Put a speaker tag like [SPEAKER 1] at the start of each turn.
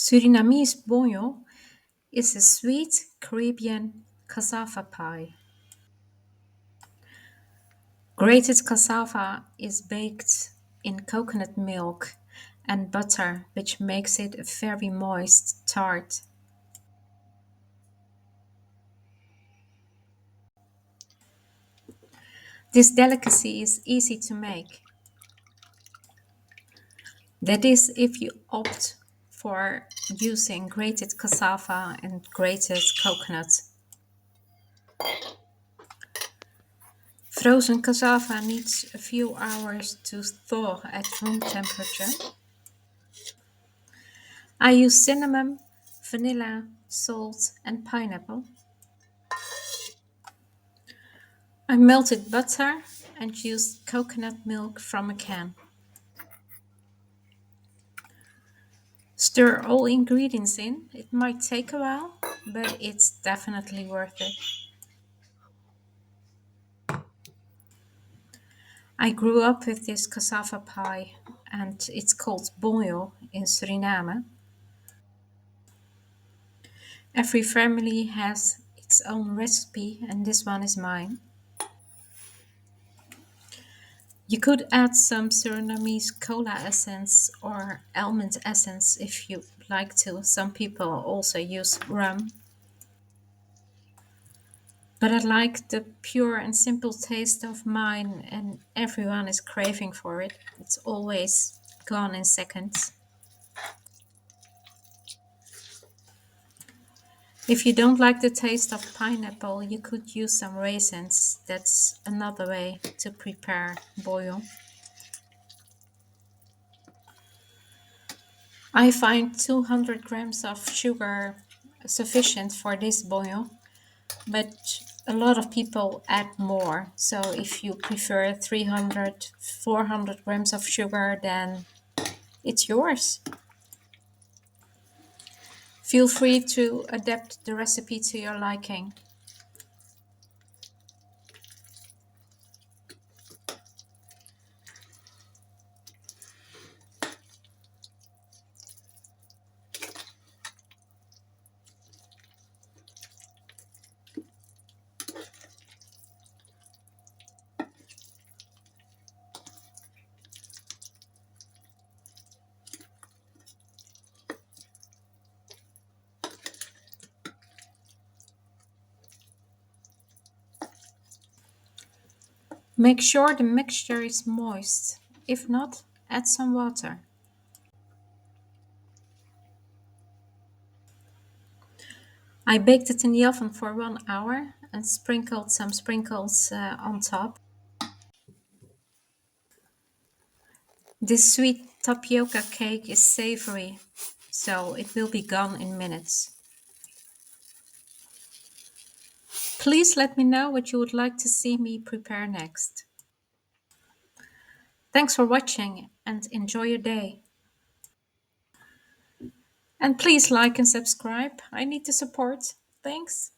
[SPEAKER 1] Surinamese Bojo is a sweet Caribbean cassava pie. Grated cassava is baked in coconut milk and butter, which makes it a very moist tart. This delicacy is easy to make. That is, if you opt for using grated cassava and grated coconut. Frozen cassava needs a few hours to thaw at room temperature. I use cinnamon, vanilla, salt, and pineapple. I melted butter and used coconut milk from a can. Stir all ingredients in. It might take a while, but it's definitely worth it. I grew up with this cassava pie, and it's called bojo in Suriname. Every family has its own recipe, and this one is mine. You could add some Surinamese cola essence or almond essence if you like to. Some people also use rum. But I like the pure and simple taste of mine, and everyone is craving for it. It's always gone in seconds. If you don't like the taste of pineapple, you could use some raisins. That's another way to prepare bojo. I find 200 grams of sugar sufficient for this bojo, but a lot of people add more. So if you prefer 300, 400 grams of sugar, then it's yours. Feel free to adapt the recipe to your liking. Make sure the mixture is moist. If not, add some water. I baked it in the oven for 1 hour and sprinkled some sprinkles on top. This sweet tapioca cake is savory, so it will be gone in minutes. Please let me know what you would like to see me prepare next. Thanks for watching and enjoy your day. And please like and subscribe. I need the support. Thanks.